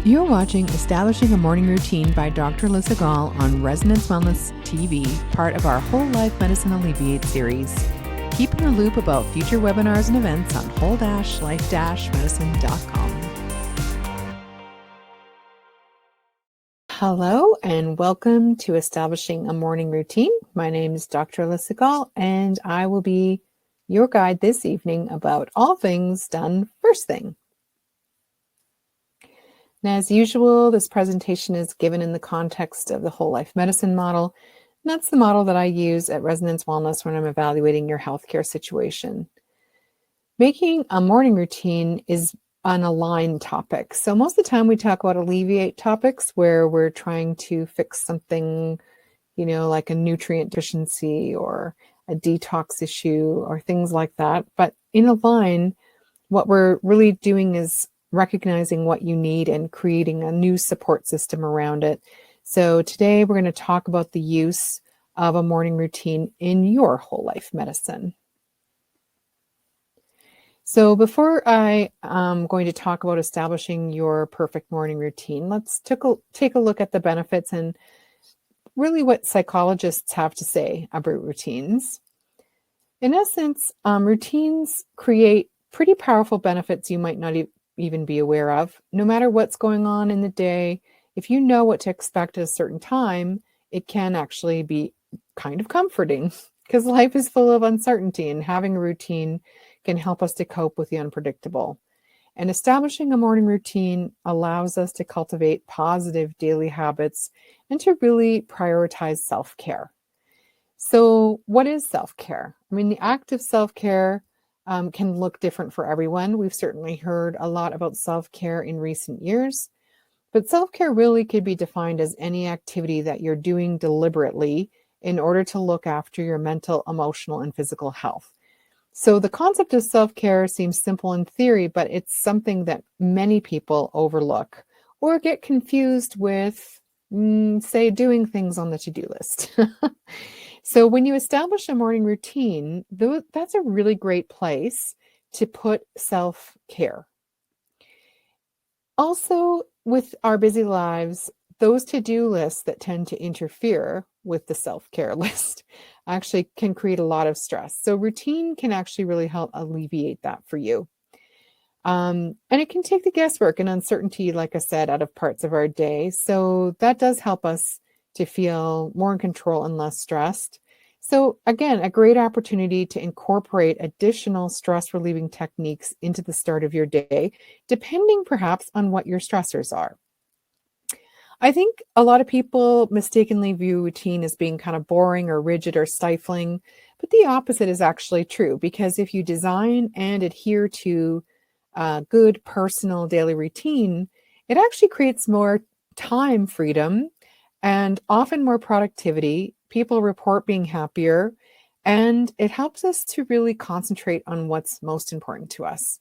You're watching Establishing a Morning Routine by Dr. Lisa Gall on Resonance Wellness TV, part of our Whole Life Medicine Alleviate series. Keep in the loop about future webinars and events on whole-life-medicine.com. Hello and welcome to Establishing a Morning Routine. My name is Dr. Lisa Gall and I will be your guide this evening about all things done first thing. And as usual, this presentation is given in the context of the whole life medicine model. And that's the model that I use at Resonance Wellness when I'm evaluating your healthcare situation. Making a morning routine is an aligned topic. So most of the time we talk about alleviate topics where we're trying to fix something, like a nutrient deficiency or a detox issue or things like that. But in Align, what we're really doing is recognizing what you need and creating a new support system around it. So today we're going to talk about the use of a morning routine in your whole life medicine. So before I am going to talk about establishing your perfect morning routine, let's take a look at the benefits and really what psychologists have to say about routines. In essence, routines create pretty powerful benefits you might not even be aware of. No matter what's going on in the day, if you know what to expect at a certain time, it can actually be kind of comforting because life is full of uncertainty, and having a routine can help us to cope with the unpredictable. And establishing a morning routine allows us to cultivate positive daily habits and to really prioritize self-care. So what is self-care? The act of self-care can look different for everyone. We've certainly heard a lot about self-care in recent years, but self-care really could be defined as any activity that you're doing deliberately in order to look after your mental, emotional, and physical health. So the concept of self-care seems simple in theory, but it's something that many people overlook or get confused with, say, doing things on the to-do list. So when you establish a morning routine, that's a really great place to put self-care. Also, with our busy lives, those to-do lists that tend to interfere with the self-care list actually can create a lot of stress. So routine can actually really help alleviate that for you. And it can take the guesswork and uncertainty, like I said, out of parts of our day. So that does help us to feel more in control and less stressed. So again, a great opportunity to incorporate additional stress relieving techniques into the start of your day, depending perhaps on what your stressors are. I think a lot of people mistakenly view routine as being kind of boring or rigid or stifling, but the opposite is actually true, because if you design and adhere to a good personal daily routine, it actually creates more time freedom and often more productivity. People report being happier, and it helps us to really concentrate on what's most important to us.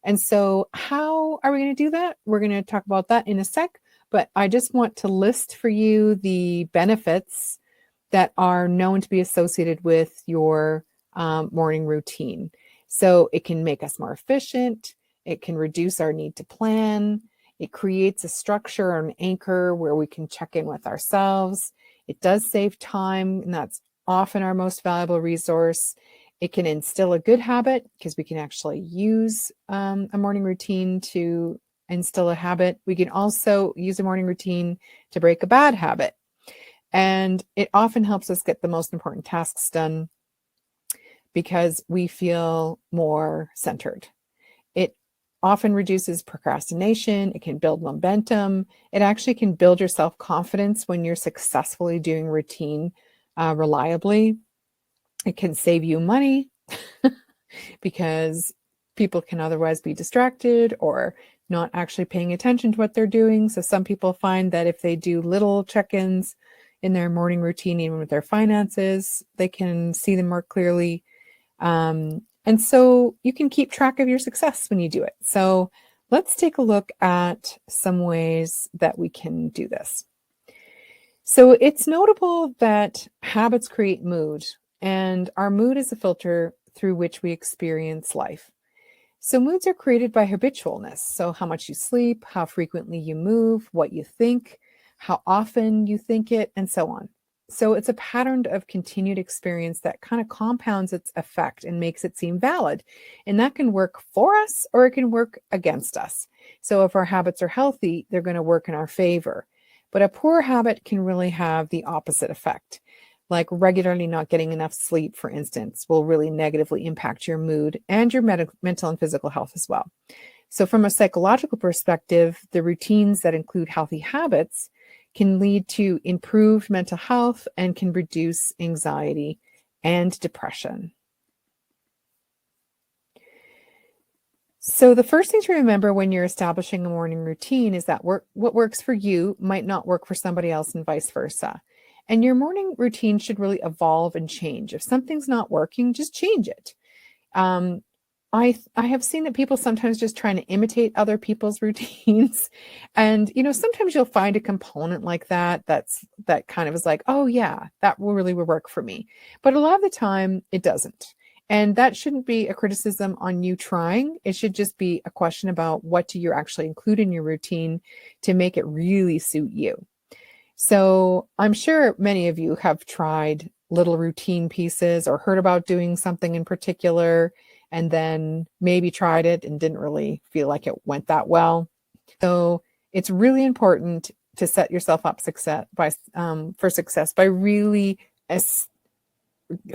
And so how are we going to do that? We're going to talk about that in a sec, but I just want to list for you the benefits that are known to be associated with your morning routine. So it can make us more efficient. It can reduce our need to plan. It creates a structure or an anchor where we can check in with ourselves. It does save time, and that's often our most valuable resource. It can instill a good habit because we can actually use a morning routine to instill a habit. We can also use a morning routine to break a bad habit. And it often helps us get the most important tasks done because we feel more centered. It often reduces procrastination. It can build momentum. It actually can build your self-confidence when you're successfully doing routine reliably. It can save you money because people can otherwise be distracted or not actually paying attention to what they're doing. So some people find that if they do little check-ins in their morning routine, even with their finances, they can see them more clearly. And so you can keep track of your success when you do it. So let's take a look at some ways that we can do this. So it's notable that habits create mood, and our mood is a filter through which we experience life. So moods are created by habitualness. So how much you sleep, how frequently you move, what you think, how often you think it, and so on. So it's a pattern of continued experience that kind of compounds its effect and makes it seem valid. And that can work for us or it can work against us. So if our habits are healthy, they're going to work in our favor. But a poor habit can really have the opposite effect. Like regularly not getting enough sleep, for instance, will really negatively impact your mood and your mental and physical health as well. So, from a psychological perspective, the routines that include healthy habits can lead to improved mental health and can reduce anxiety and depression. So, the first thing to remember when you're establishing a morning routine is that what works for you might not work for somebody else, and vice versa. And your morning routine should really evolve and change. If something's not working, just change it. Um, I have seen that people sometimes just trying to imitate other people's routines, and sometimes you'll find a component like that kind of is like, oh yeah, that will really work for me. But a lot of the time, it doesn't. And that shouldn't be a criticism on you trying. It should just be a question about what do you actually include in your routine to make it really suit you. So I'm sure many of you have tried little routine pieces or heard about doing something in particular, and then maybe tried it and didn't really feel like it went that well. So it's really important to set yourself up for success by really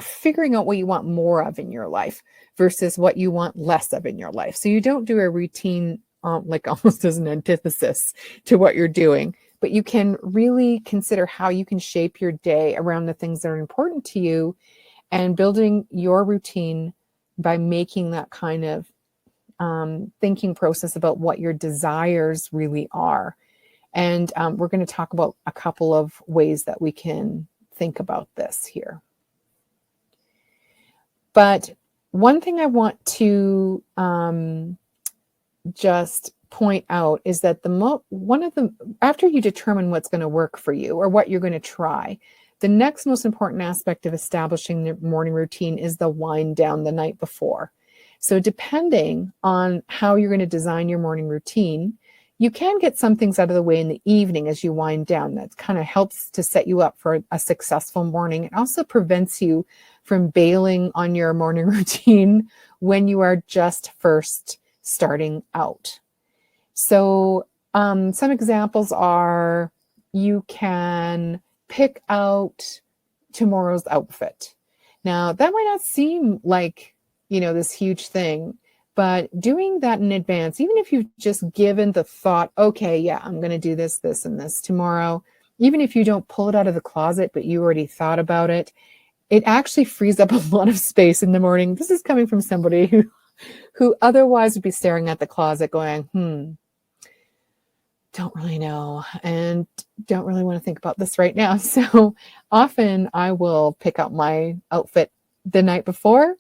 figuring out what you want more of in your life versus what you want less of in your life. So you don't do a routine like almost as an antithesis to what you're doing, but you can really consider how you can shape your day around the things that are important to you and building your routine by making that kind of thinking process about what your desires really are. And we're going to talk about a couple of ways that we can think about this here. But one thing I want to just point out is that after you determine what's going to work for you or what you're going to try, the next most important aspect of establishing the morning routine is the wind down the night before. So depending on how you're going to design your morning routine, you can get some things out of the way in the evening as you wind down. That kind of helps to set you up for a successful morning. It also prevents you from bailing on your morning routine when you are just first starting out. So some examples are you can pick out tomorrow's outfit. Now, that might not seem like, this huge thing, but doing that in advance, even if you've just given the thought, okay, yeah, I'm going to do this, this, and this tomorrow, even if you don't pull it out of the closet, but you already thought about it, it actually frees up a lot of space in the morning. This is coming from somebody who otherwise would be staring at the closet going, don't really know and don't really want to think about this right now. So often I will pick out my outfit the night before.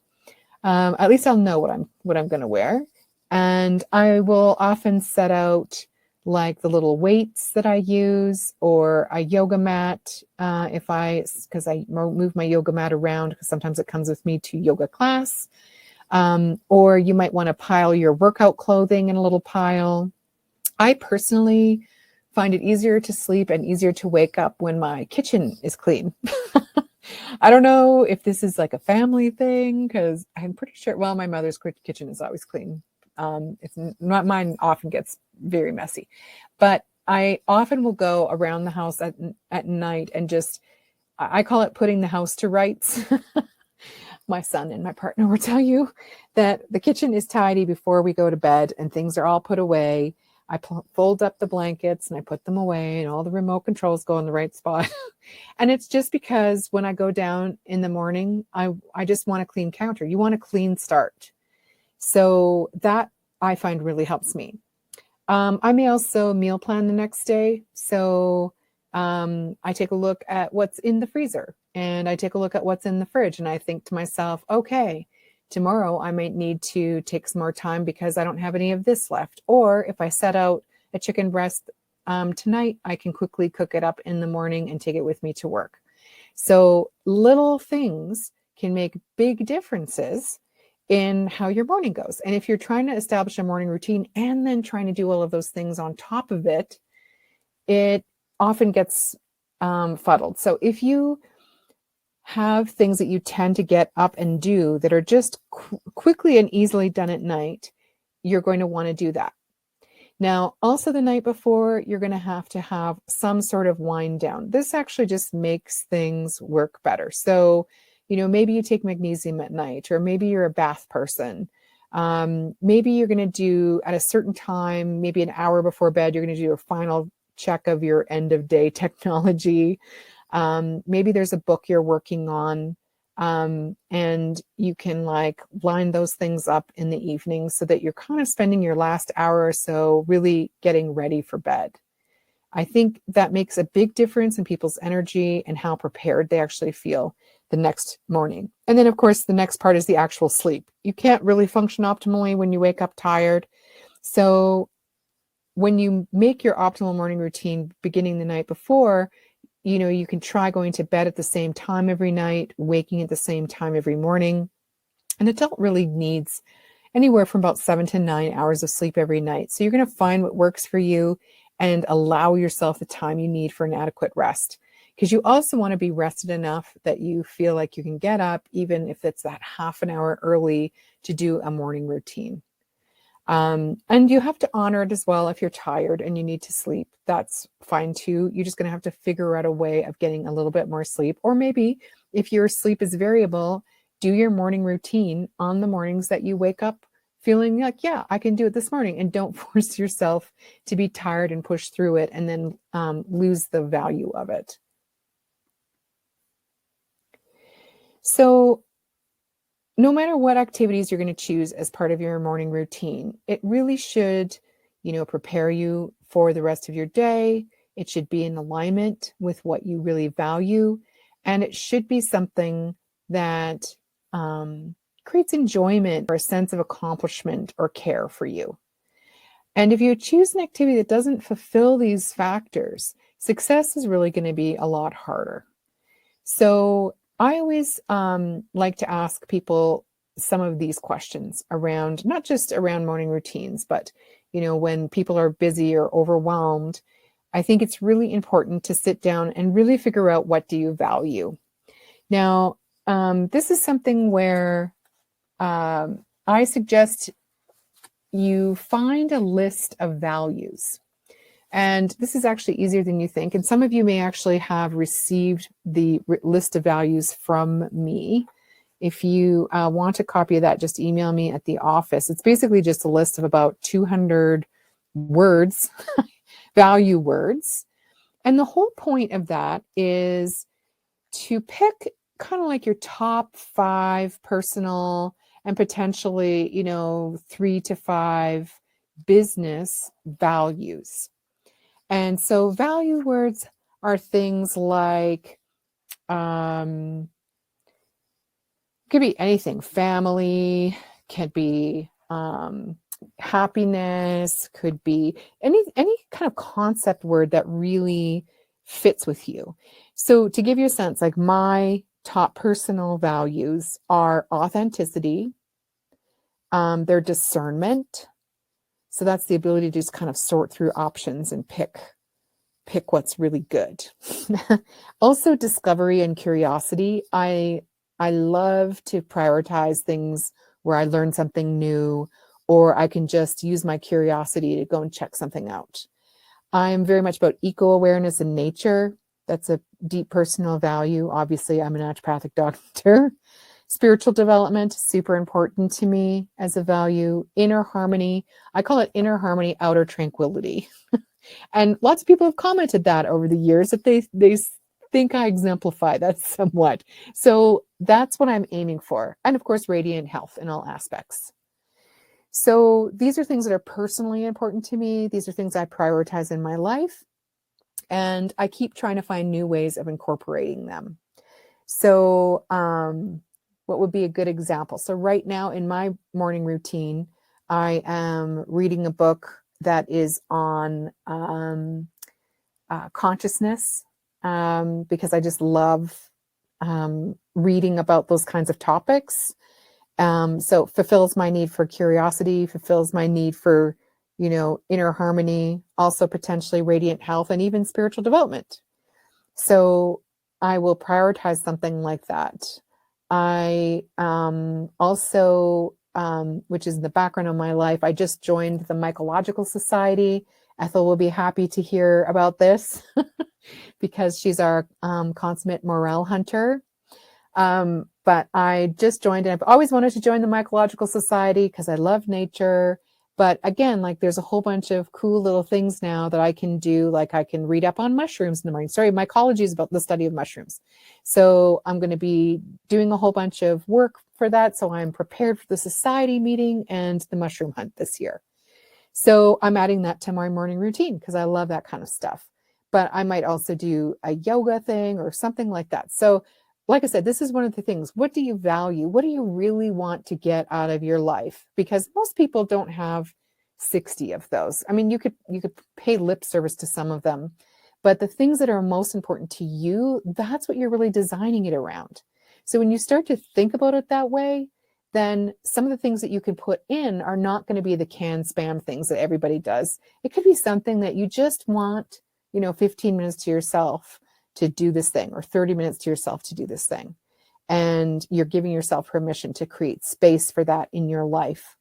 At least I'll know what I'm going to wear. And I will often set out like the little weights that I use or a yoga mat because I move my yoga mat around because sometimes it comes with me to yoga class. Or you might want to pile your workout clothing in a little pile. I personally find it easier to sleep and easier to wake up when my kitchen is clean. I don't know if this is like a family thing because I'm pretty sure, well, my mother's kitchen is always clean. It's not mine often gets very messy, but I often will go around the house at night and I call it putting the house to rights. My son and my partner will tell you that the kitchen is tidy before we go to bed and things are all put away. I fold up the blankets and I put them away and all the remote controls go in the right spot. And it's just because when I go down in the morning, I just want a clean counter. You want a clean start. So that I find really helps me. I may also meal plan the next day. So I take a look at what's in the freezer and I take a look at what's in the fridge. And I think to myself, okay, tomorrow I might need to take some more time because I don't have any of this left. Or if I set out a chicken breast tonight, I can quickly cook it up in the morning and take it with me to work. So little things can make big differences in how your morning goes. And if you're trying to establish a morning routine and then trying to do all of those things on top of it, it often gets fuddled. So if you have things that you tend to get up and do that are just quickly and easily done at night, you're going to want to do that. Now, also the night before, you're going to have some sort of wind down. This actually just makes things work better. So, maybe you take magnesium at night, or maybe you're a bath person. Maybe you're going to do at a certain time, maybe an hour before bed, you're going to do a final check of your end of day technology. Maybe there's a book you're working on, and you can line those things up in the evening so that you're kind of spending your last hour or so really getting ready for bed. I think that makes a big difference in people's energy and how prepared they actually feel the next morning. And then, of course, the next part is the actual sleep. You can't really function optimally when you wake up tired. So when you make your optimal morning routine beginning the night before, you can try going to bed at the same time every night, waking at the same time every morning. An adult really needs anywhere from about 7 to 9 hours of sleep every night. So you're going to find what works for you and allow yourself the time you need for an adequate rest. Because you also want to be rested enough that you feel like you can get up, even if it's that half an hour early, to do a morning routine. And you have to honor it as well. If you're tired and you need to sleep, that's fine too. You're just going to have to figure out a way of getting a little bit more sleep. Or maybe if your sleep is variable, do your morning routine on the mornings that you wake up feeling like, yeah, I can do it this morning. And don't force yourself to be tired and push through it and then lose the value of it. So no matter what activities you're going to choose as part of your morning routine, it really should, prepare you for the rest of your day. It should be in alignment with what you really value. And it should be something that creates enjoyment or a sense of accomplishment or care for you. And if you choose an activity that doesn't fulfill these factors, success is really going to be a lot harder. So I always like to ask people some of these questions around, not just around morning routines, but, when people are busy or overwhelmed, I think it's really important to sit down and really figure out, what do you value? Now, this is something where I suggest you find a list of values. And this is actually easier than you think. And some of you may actually have received the list of values from me. If you want a copy of that, just email me at the office. It's basically just a list of about 200 words, value words. And the whole point of that is to pick kind of like your top 5 personal and potentially, 3 to 5 business values. And so value words are things like, could be anything. Family, could be happiness, could be any kind of concept word that really fits with you. So to give you a sense, like my top personal values are authenticity, their discernment. So that's the ability to just kind of sort through options and pick what's really good. Also, discovery and curiosity. I love to prioritize things where I learn something new, or I can just use my curiosity to go and check something out. I'm very much about eco-awareness and nature. That's a deep personal value. Obviously, I'm a naturopathic doctor. Spiritual development, super important to me as a value. Inner harmony. I call it inner harmony, outer tranquility. And lots of people have commented that over the years that they think I exemplify that somewhat. So that's what I'm aiming for. And of course, radiant health in all aspects. So these are things that are personally important to me. These are things I prioritize in my life. And I keep trying to find new ways of incorporating them. So what would be a good example? So right now in my morning routine, I am reading a book that is on consciousness, because I just love reading about those kinds of topics. So fulfills my need for curiosity, fulfills my need for, inner harmony, also potentially radiant health and even spiritual development. So I will prioritize something like that. I also, which is in the background of my life, I just joined the Mycological Society. Ethel will be happy to hear about this because she's our consummate morel hunter. But I just joined, and I've always wanted to join the Mycological Society because I love nature. But again, like there's a whole bunch of cool little things now that I can do. Like I can read up on mushrooms in the morning. Sorry, mycology is about the study of mushrooms. So I'm going to be doing a whole bunch of work for that. So I'm prepared for the society meeting and the mushroom hunt this year. So I'm adding that to my morning routine because I love that kind of stuff. But I might also do a yoga thing or something like that. So like I said, this is one of the things. What do you value? What do you really want to get out of your life? Because most people don't have 60 of those. I mean, you could pay lip service to some of them, but the things that are most important to you, that's what you're really designing it around. So when you start to think about it that way, then some of the things that you can put in are not going to be the canned spam things that everybody does. It could be something that you just want, 15 minutes to yourself to do this thing, or 30 minutes to yourself to do this thing. And you're giving yourself permission to create space for that in your life.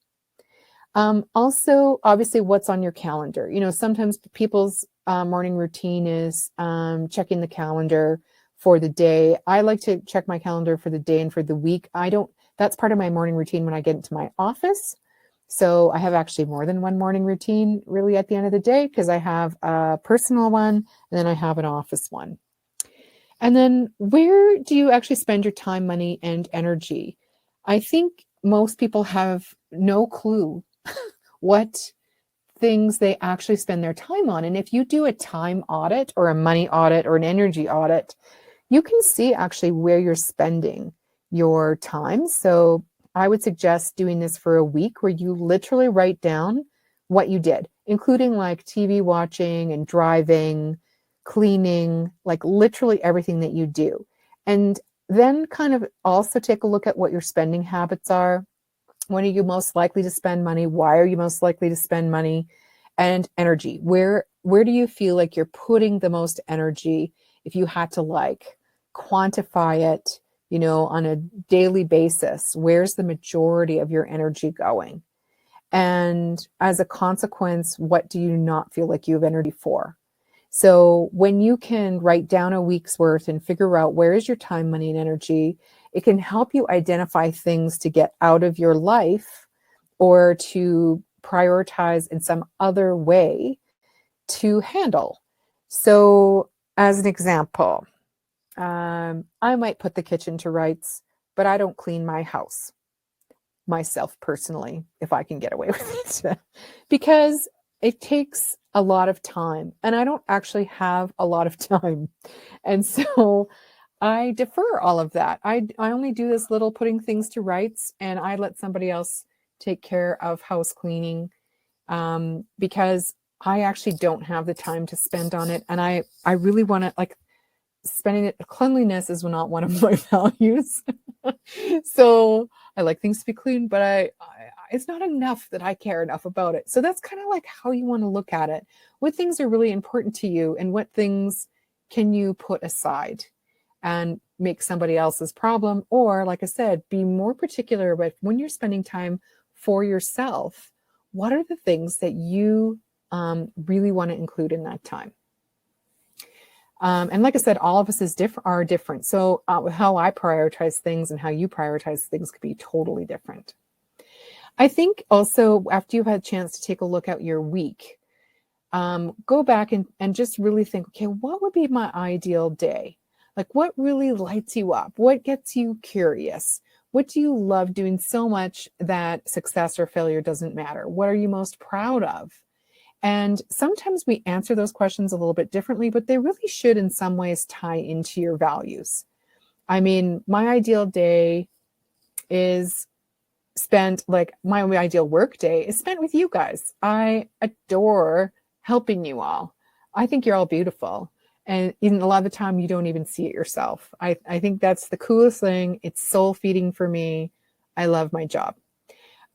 Also, obviously, what's on your calendar. Sometimes people's morning routine is checking the calendar for the day. I like to check my calendar for the day and for the week. That's part of my morning routine when I get into my office. So I have actually more than one morning routine really at the end of the day, because I have a personal one and then I have an office one. And then where do you actually spend your time, money, and energy? I think most people have no clue what things they actually spend their time on. And if you do a time audit or a money audit or an energy audit, you can see actually where you're spending your time. So I would suggest doing this for a week where you literally write down what you did, including like TV watching and driving, cleaning, like literally everything that you do. And then kind of also take a look at what your spending habits are. When are you most likely to spend money? Why are you most likely to spend money? And energy. Where do you feel like you're putting the most energy? If you had to like quantify it, on a daily basis, where's the majority of your energy going? And as a consequence, what do you not feel like you have energy for? So when you can write down a week's worth and figure out where is your time, money, and energy, it can help you identify things to get out of your life or to prioritize in some other way to handle. So as an example, I might put the kitchen to rights, but I don't clean my house myself personally, if I can get away with it, because it takes a lot of time and I don't actually have a lot of time. And so I defer all of that. I only do this little putting things to rights, and I let somebody else take care of house cleaning because I actually don't have the time to spend on it. And I really want to like spending it. Cleanliness is not one of my values. So I like things to be clean, but I it's not enough that I care enough about it. So that's kind of like how you want to look at it. What things are really important to you and what things can you put aside and make somebody else's problem? Or like I said, be more particular about when you're spending time for yourself, what are the things that you really want to include in that time? And like I said, all of us are different. So how I prioritize things and how you prioritize things could be totally different. I think also after you've had a chance to take a look at your week, go back and just really think, okay, what would be my ideal day? Like what really lights you up? What gets you curious? What do you love doing so much that success or failure doesn't matter? What are you most proud of? And sometimes we answer those questions a little bit differently, but they really should in some ways tie into your values. I mean, my ideal day is spent, like my ideal work day is spent with you guys. I adore helping you all. I think you're all beautiful. And even a lot of the time you don't even see it yourself. I think that's the coolest thing. It's soul feeding for me. I love my job.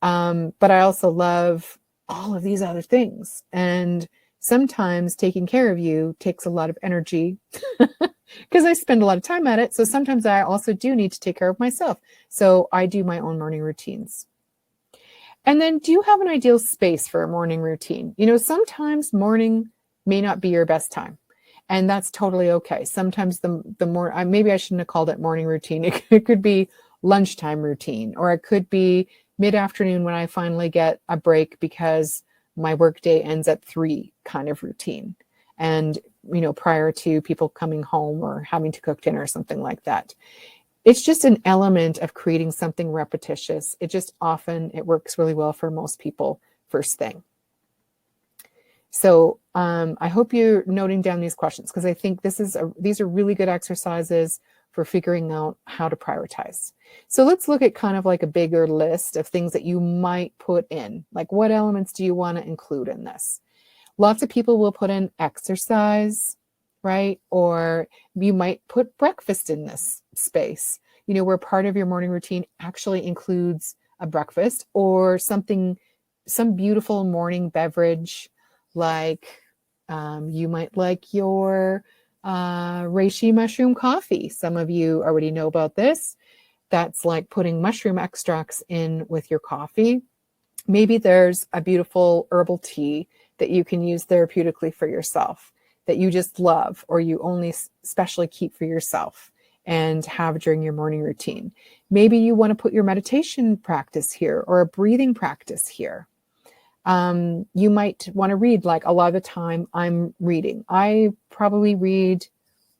But I also love all of these other things. And sometimes taking care of you takes a lot of energy because I spend a lot of time at it. So sometimes I also do need to take care of myself. So I do my own morning routines. And then, do you have an ideal space for a morning routine? Sometimes morning may not be your best time, and that's totally okay. Sometimes the more maybe I shouldn't have called it morning routine. It could be lunchtime routine, or it could be mid-afternoon when I finally get a break because my workday ends at 3 kind of routine. And prior to people coming home or having to cook dinner or something like that. It's just an element of creating something repetitious. It works really well for most people first thing. So I hope you're noting down these questions, because I think these are really good exercises for figuring out how to prioritize. So let's look at kind of like a bigger list of things that you might put in. Like, what elements do you want to include in this? Lots of people will put in exercise, right? Or you might put breakfast in this space, where part of your morning routine actually includes a breakfast or some beautiful morning beverage, like you might like your reishi mushroom coffee. Some of you already know about this. That's like putting mushroom extracts in with your coffee. Maybe there's a beautiful herbal tea that you can use therapeutically for yourself that you just love, or you only specially keep for yourself and have during your morning routine. Maybe you want to put your meditation practice here or a breathing practice here. You might want to read. Like, a lot of the time I'm reading. I probably read,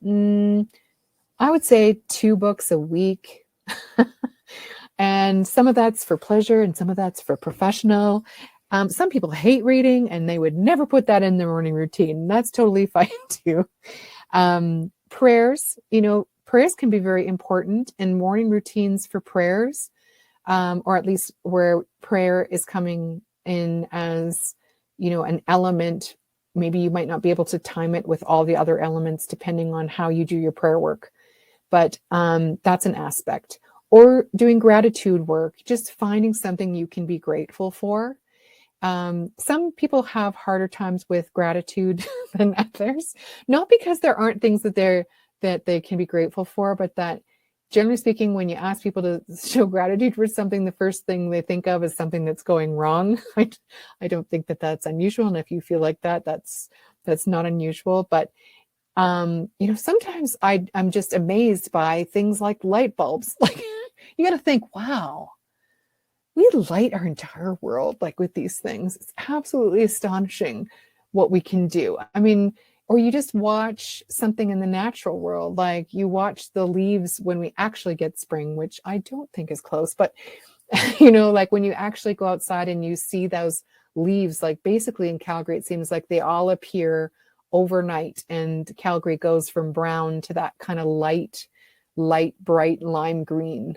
I would say 2 books a week. And some of that's for pleasure and some of that's for professional. Some people hate reading and they would never put that in their morning routine. That's totally fine too. Prayers, prayers can be very important, and morning routines for prayers, or at least where prayer is coming in as, an element. Maybe you might not be able to time it with all the other elements depending on how you do your prayer work, but that's an aspect. Or doing gratitude work, just finding something you can be grateful for. Some people have harder times with gratitude than others, not because there aren't things that they can be grateful for, but that generally speaking, when you ask people to show gratitude for something, the first thing they think of is something that's going wrong. I don't think that that's unusual. And if you feel like that, that's not unusual. But sometimes I'm just amazed by things like light bulbs. Like, you got to think, wow, we light our entire world like with these things. It's absolutely astonishing what we can do. I mean, or you just watch something in the natural world, like you watch the leaves when we actually get spring, which I don't think is close, but like when you actually go outside and you see those leaves, like basically in Calgary, it seems like they all appear overnight, and Calgary goes from brown to that kind of light, bright lime green.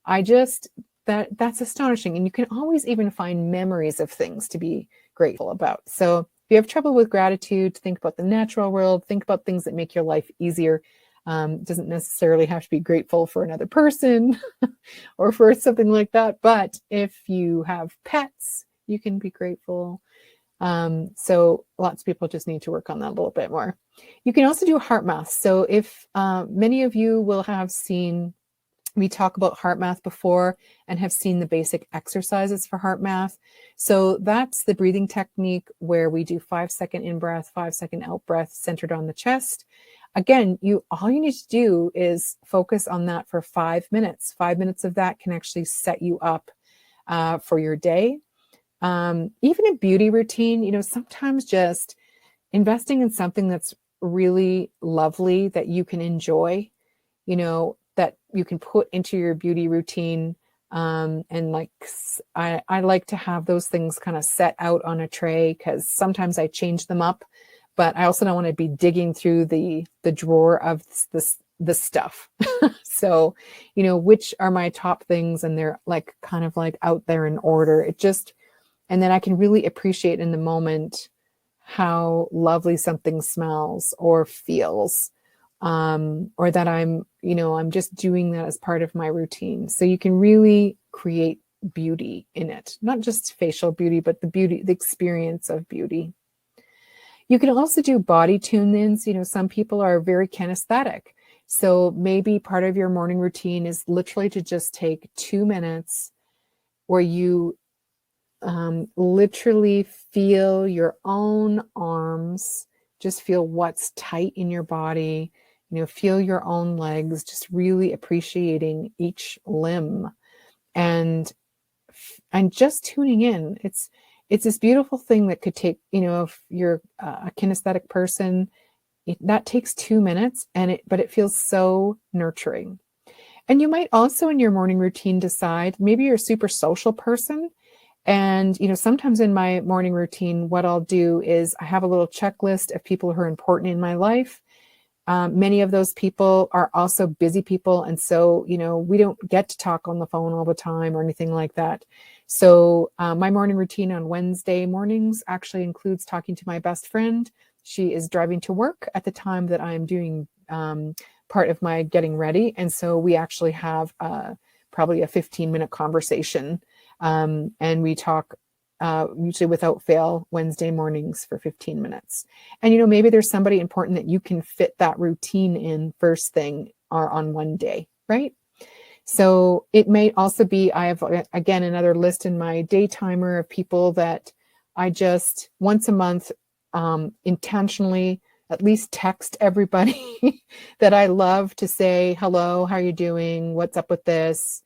That's astonishing. And you can always even find memories of things to be grateful about. So if you have trouble with gratitude, think about the natural world, think about things that make your life easier. Doesn't necessarily have to be grateful for another person or for something like that. But if you have pets, you can be grateful. So lots of people just need to work on that a little bit more. You can also do heart math. So if many of you will have seen me talk about heart math before and have seen the basic exercises for heart math. So that's the breathing technique where we do 5-second in breath, 5-second out breath centered on the chest. Again, all you need to do is focus on that for 5 minutes. 5 minutes of that can actually set you up for your day. Even a beauty routine, sometimes just investing in something that's really lovely that you can enjoy, that you can put into your beauty routine. And like, I like to have those things kind of set out on a tray, because sometimes I change them up, but I also don't want to be digging through the drawer of the stuff. So, which are my top things, and they're like kind of like out there in order. And then I can really appreciate in the moment how lovely something smells or feels, or that I'm just doing that as part of my routine. So you can really create beauty in it, not just facial beauty, but the beauty, the experience of beauty. You can also do body tune-ins. Some people are very kinesthetic. So maybe part of your morning routine is literally to just take 2 minutes where you literally feel your own arms, just feel what's tight in your body, feel your own legs, just really appreciating each limb and just tuning in. It's this beautiful thing that could take, if you're a kinesthetic person, that takes 2 minutes but it feels so nurturing. And you might also in your morning routine decide, maybe you're a super social person. And, sometimes in my morning routine, what I'll do is I have a little checklist of people who are important in my life. Many of those people are also busy people. And so, we don't get to talk on the phone all the time or anything like that. So my morning routine on Wednesday mornings actually includes talking to my best friend. She is driving to work at the time that I'm doing part of my getting ready. And so we actually have probably a 15-minute conversation. And we talk usually without fail Wednesday mornings for 15 minutes. And, maybe there's somebody important that you can fit that routine in first thing or on one day, right? So it may also be, I have, again, another list in my day timer of people that I just once a month intentionally at least text everybody that I love to say, hello, how are you doing? What's up with this?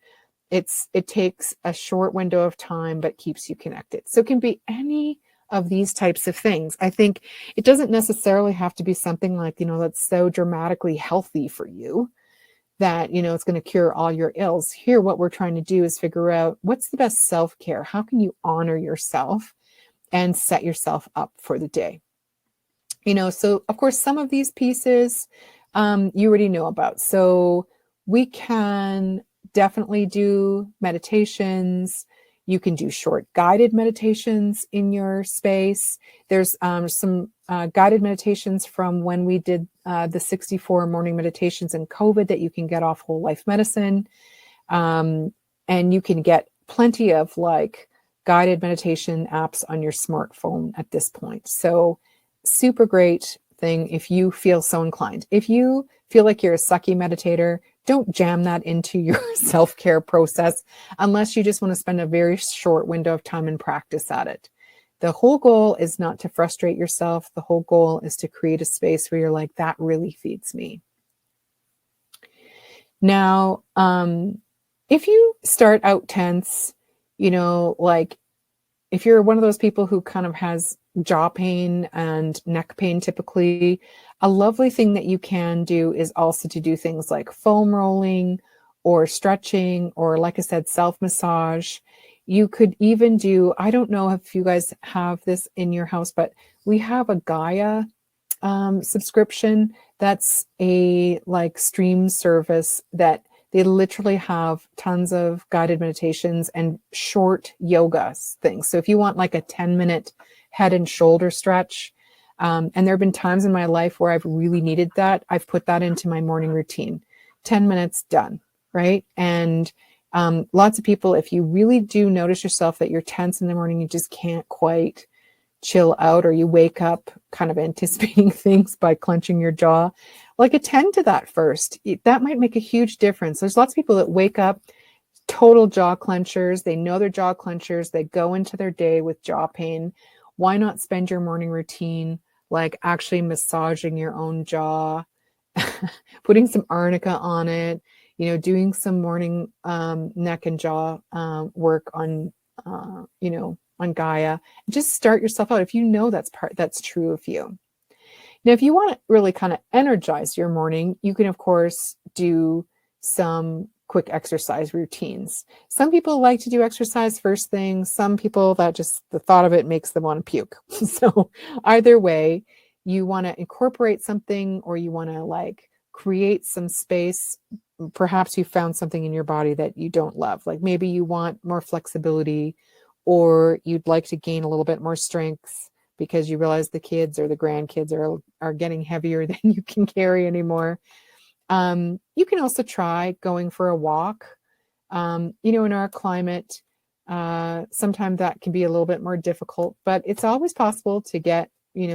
It takes a short window of time, but keeps you connected. So it can be any of these types of things. I think it doesn't necessarily have to be something like, that's so dramatically healthy for you that, it's going to cure all your ills. Here, what we're trying to do is figure out what's the best self-care. How can you honor yourself and set yourself up for the day? So of course, some of these pieces you already know about. So we can definitely do meditations. You can do short guided meditations in your space. There's some guided meditations from when we did the 64 morning meditations in COVID that you can get off Whole Life Medicine. And you can get plenty of guided meditation apps on your smartphone at this point. So super great thing if you feel so inclined. If you feel like you're a sucky meditator, don't jam that into your self-care process unless you just want to spend a very short window of time and practice at it. The whole goal is not to frustrate yourself. The whole goal is to create a space where you're like, that really feeds me. Now, if you start out tense, if you're one of those people who kind of has jaw pain and neck pain, typically, a lovely thing that you can do is also to do things like foam rolling or stretching, or like I said, self-massage. You could even do, I don't know if you guys have this in your house, but we have a Gaia subscription. That's a stream service that they literally have tons of guided meditations and short yoga things. So if you want a 10-minute head and shoulder stretch, and there have been times in my life where I've really needed that, I've put that into my morning routine. 10 minutes done, right? And lots of people, if you really do notice yourself that you're tense in the morning, you just can't quite chill out, or you wake up kind of anticipating things by clenching your jaw, attend to that first. That might make a huge difference. There's lots of people that wake up total jaw clenchers. They know they're jaw clenchers. They go into their day with jaw pain. Why not spend your morning routine actually massaging your own jaw, putting some arnica on it, doing some morning neck and jaw work on, on Gaia. Just start yourself out if you know that's true of you. Now, if you want to really kind of energize your morning, you can, of course, do some quick exercise routines. Some people like to do exercise first thing. Some people, that just the thought of it makes them want to puke. So either way, you want to incorporate something, or you want to create some space. Perhaps you found something in your body that you don't love. Maybe you want more flexibility, or you'd like to gain a little bit more strength because you realize the kids or the grandkids are getting heavier than you can carry anymore. You can also try going for a walk. In our climate, sometimes that can be a little bit more difficult, but it's always possible to get,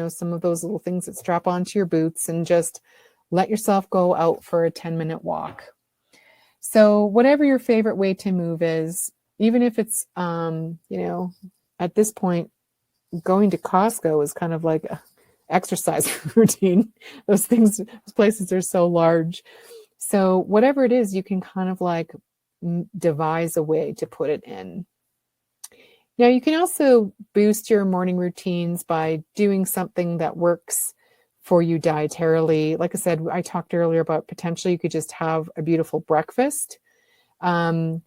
some of those little things that strap onto your boots and just let yourself go out for a 10-minute walk. So whatever your favorite way to move is, even if it's, at this point, going to Costco is kind of like an exercise routine. Those places are so large. So whatever it is, you can kind of like devise a way to put it in. Now, you can also boost your morning routines by doing something that works for you dietarily. Like I said, I talked earlier about potentially you could just have a beautiful breakfast. Some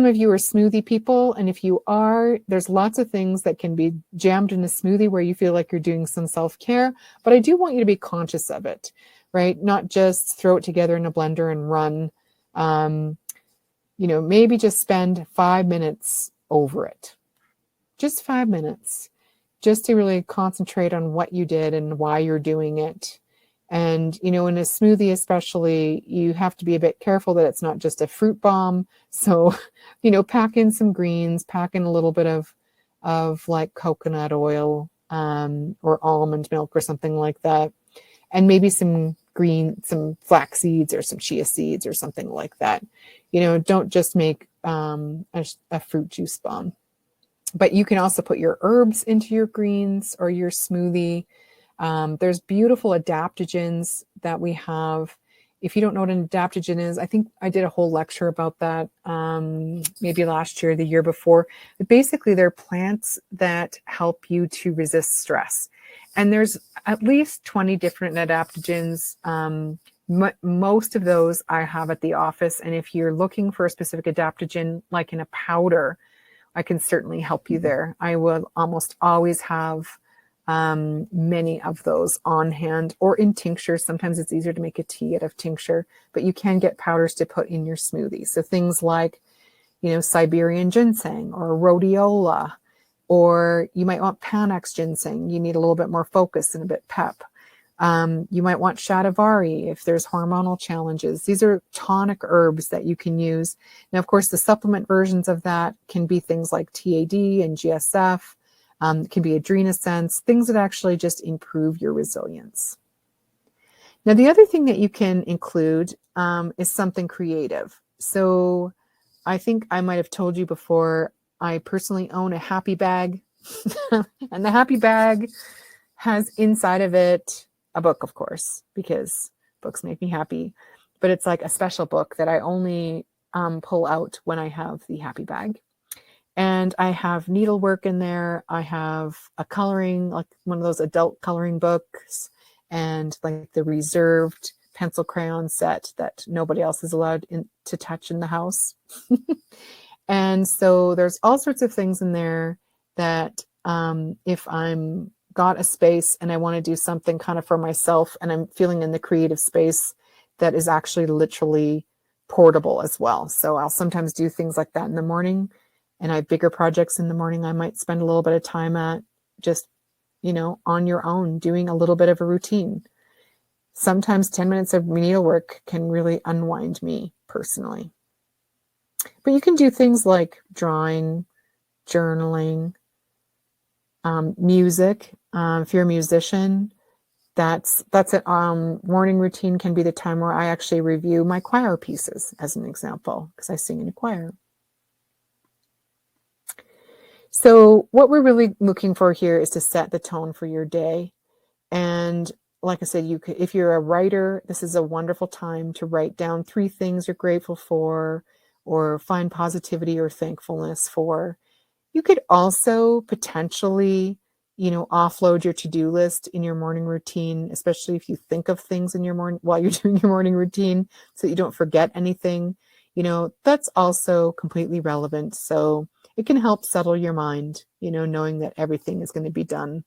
of you are smoothie people, and if you are, there's lots of things that can be jammed in a smoothie where you feel like you're doing some self-care, but I do want you to be conscious of it, right? Not just throw it together in a blender and run. Maybe just spend 5 minutes over it. Just 5 minutes, just to really concentrate on what you did and why you're doing it. And, in a smoothie especially, you have to be a bit careful that it's not just a fruit bomb. So, pack in some greens, pack in a little bit of like coconut oil or almond milk or something like that. And maybe some flax seeds or some chia seeds or something like that. Don't just make a fruit juice bomb. But you can also put your herbs into your greens or your smoothie. There's beautiful adaptogens that we have. If you don't know what an adaptogen is, I think I did a whole lecture about that maybe last year, the year before. But basically, they're plants that help you to resist stress. And there's at least 20 different adaptogens. Most of those I have at the office. And if you're looking for a specific adaptogen, like in a powder, I can certainly help you there. I will almost always have many of those on hand or in tincture. Sometimes it's easier to make a tea out of tincture, but you can get powders to put in your smoothie. So things like, Siberian ginseng or rhodiola, or you might want Panax ginseng. You need a little bit more focus and a bit pep. You might want shatavari if there's hormonal challenges. These are tonic herbs that you can use. Now, of course, the supplement versions of that can be things like TAD and GSF. It can be Adrenasense, things that actually just improve your resilience. Now, the other thing that you can include is something creative. So I think I might have told you before, I personally own a happy bag. And the happy bag has inside of it a book, of course, because books make me happy. But it's like a special book that I only pull out when I have the happy bag. And I have needlework in there. I have a coloring, like one of those adult coloring books, and like the reserved pencil crayon set that nobody else is allowed to touch in the house. And so there's all sorts of things in there that if I'm got a space and I want to do something kind of for myself and I'm feeling in the creative space, that is actually literally portable as well. So I'll sometimes do things like that in the morning, and I have bigger projects in the morning I might spend a little bit of time at just, on your own, doing a little bit of a routine. Sometimes 10 minutes of needlework can really unwind me personally. But you can do things like drawing, journaling, music. If you're a musician, that's it. Morning routine can be the time where I actually review my choir pieces, as an example, because I sing in a choir. So what we're really looking for here is to set the tone for your day. And like I said, if you're a writer, this is a wonderful time to write down 3 things you're grateful for, or find positivity or thankfulness for. You could also potentially, offload your to-do list in your morning routine, especially if you think of things in your morning while you're doing your morning routine, so that you don't forget anything. That's also completely relevant. So it can help settle your mind, knowing that everything is going to be done.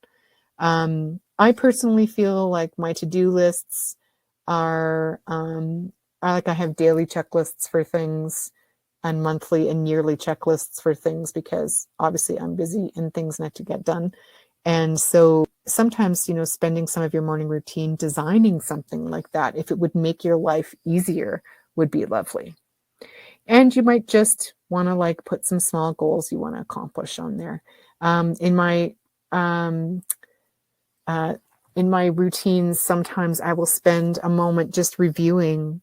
I personally feel like my to-do lists are I have daily checklists for things and monthly and yearly checklists for things, because obviously I'm busy and things need to get done. And so sometimes, spending some of your morning routine designing something like that, if it would make your life easier, would be lovely. And you might just want to like put some small goals you want to accomplish on there. In my um, uh, in my routines, sometimes I will spend a moment just reviewing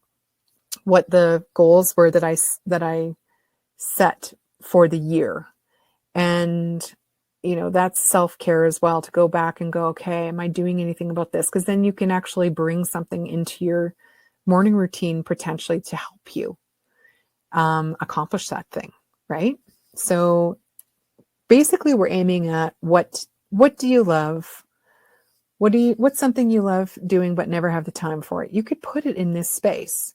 what the goals were that I set for the year. And that's self-care as well, to go back and go, okay, am I doing anything about this? Because then you can actually bring something into your morning routine potentially to help you accomplish that thing, right? So basically we're aiming at what do you love? What's something you love doing but never have the time for it? You could put it in this space.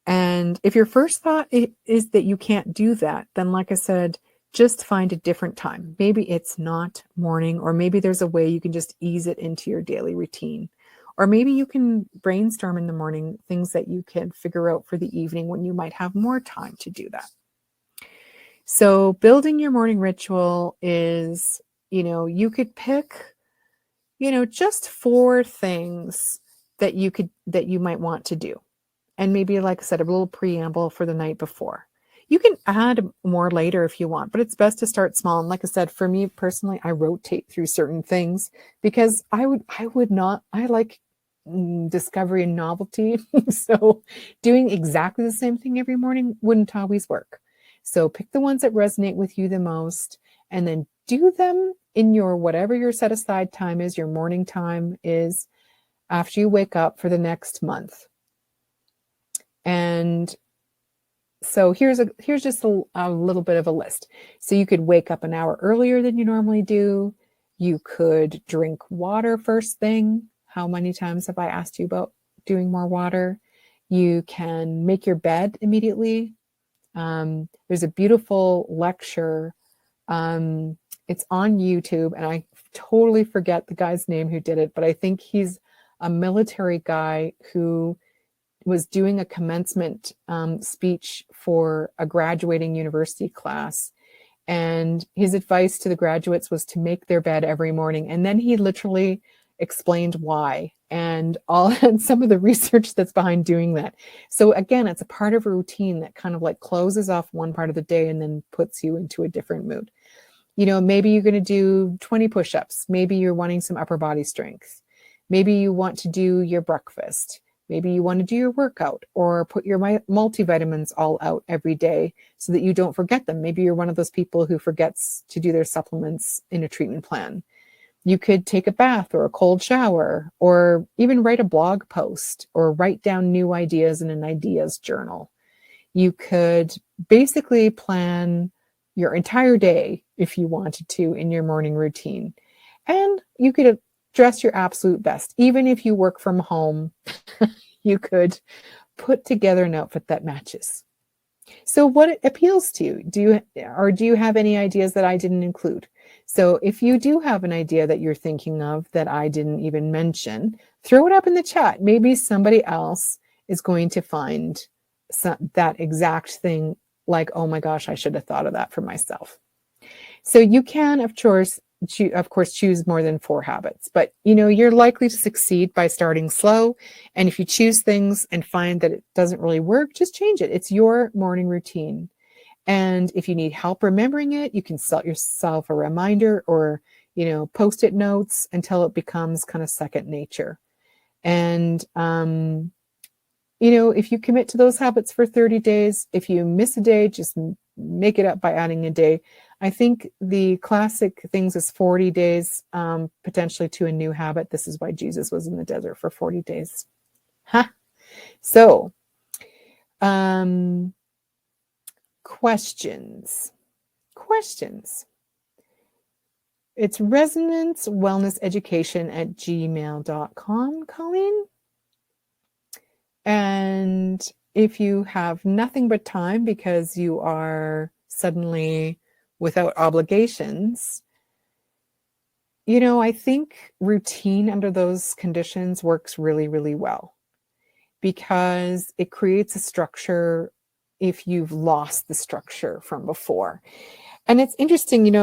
And if your first thought is that you can't do that, then like I said, just find a different time. Maybe it's not morning, or maybe there's a way you can just ease it into your daily routine. Or maybe you can brainstorm in the morning things that you can figure out for the evening when you might have more time to do that. So building your morning ritual is, you could pick, just 4 things that you might want to do. And maybe, like I said, a little preamble for the night before. You can add more later if you want, but it's best to start small. And like I said, for me personally, I rotate through certain things because I like discovery and novelty. So doing exactly the same thing every morning wouldn't always work. So pick the ones that resonate with you the most, and then do them in your whatever your set aside time is, your morning time is, after you wake up for the next month. And so here's just a little bit of a list. So you could wake up an hour earlier than you normally do. You could drink water first thing. How many times have I asked you about doing more water? You can make your bed immediately. There's a beautiful lecture. It's on YouTube, and I totally forget the guy's name who did it, but I think he's a military guy who was doing a commencement speech for a graduating university class. And his advice to the graduates was to make their bed every morning. And then he literally explained why and some of the research that's behind doing that. So again, it's a part of a routine that kind of like closes off one part of the day and then puts you into a different mood. Maybe you're going to do 20 push-ups. Maybe you're wanting some upper body strength. Maybe you want to do your breakfast. Maybe you want to do your workout, or put your multivitamins all out every day so that you don't forget them. Maybe you're one of those people who forgets to do their supplements in a treatment plan. You could take a bath or a cold shower, or even write a blog post, or write down new ideas in an ideas journal. You could basically plan your entire day if you wanted to in your morning routine. And you could dress your absolute best. Even if you work from home, you could put together an outfit that matches. So what appeals to you? Do you have any ideas that I didn't include? So if you do have an idea that you're thinking of that I didn't even mention, throw it up in the chat. Maybe somebody else is going to find that exact thing, like, oh my gosh, I should have thought of that for myself. So you can, of course, choose more than 4 habits, but you're likely to succeed by starting slow. And if you choose things and find that it doesn't really work, just change it. It's your morning routine. And if you need help remembering it, you can set yourself a reminder, or post-it notes until it becomes kind of second nature. And if you commit to those habits for 30 days, if you miss a day, just make it up by adding a day. I think the classic things is 40 days, potentially to a new habit. This is why Jesus was in the desert for 40 days. Huh? So, questions. It's resonanceWellnessEducation@gmail.com, Colleen. And if you have nothing but time because you are suddenly without obligations, I think routine under those conditions works really, really well, because it creates a structure if you've lost the structure from before. And it's interesting,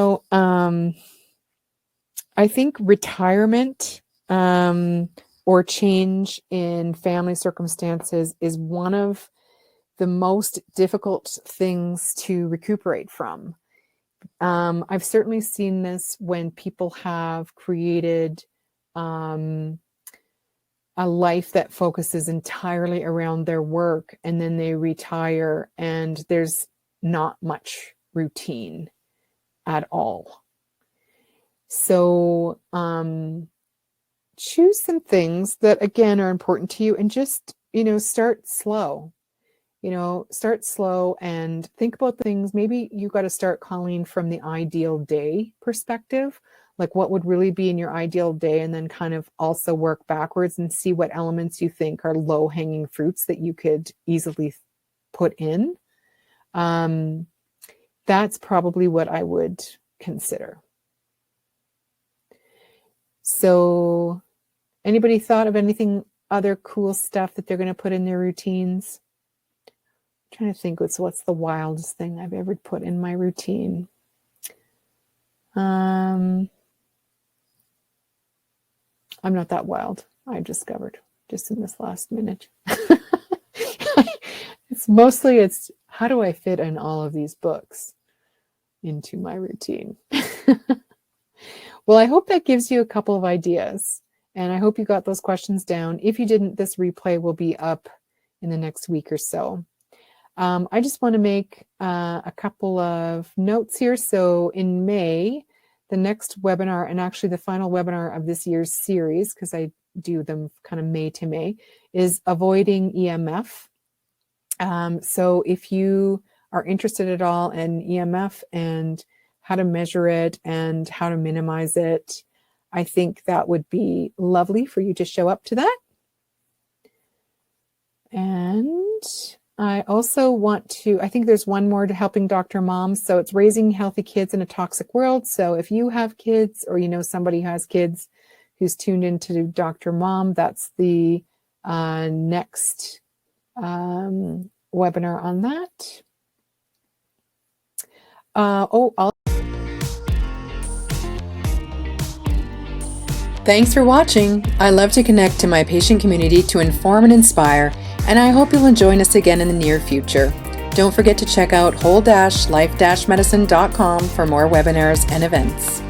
I think retirement or change in family circumstances is one of the most difficult things to recuperate from. I've certainly seen this when people have created a life that focuses entirely around their work, and then they retire and there's not much routine at all. So choose some things that, again, are important to you, and just, start slow. Start slow and think about things. Maybe you got to start calling from the ideal day perspective, like what would really be in your ideal day, and then kind of also work backwards and see what elements you think are low hanging fruits that you could easily put in. That's probably what I would consider. So anybody thought of anything other cool stuff that they're going to put in their routines? I'm trying to think what's the wildest thing I've ever put in my routine. I'm not that wild, I've discovered, just in this last minute. It's how do I fit in all of these books into my routine? Well, I hope that gives you a couple of ideas, and I hope you got those questions down. If you didn't, this replay will be up in the next week or so. I just want to make a couple of notes here. So in May, the next webinar, and actually the final webinar of this year's series, because I do them kind of May to May, is avoiding EMF. So if you are interested at all in EMF and how to measure it and how to minimize it, I think that would be lovely for you to show up to that. And I also I think there's one more to Helping Dr. Moms. So it's Raising Healthy Kids in a Toxic World. So if you have kids, or somebody who has kids who's tuned into Dr. Mom, that's the next webinar on that. Thanks for watching. I love to connect to my patient community to inform and inspire, and I hope you'll join us again in the near future. Don't forget to check out whole-life-medicine.com for more webinars and events.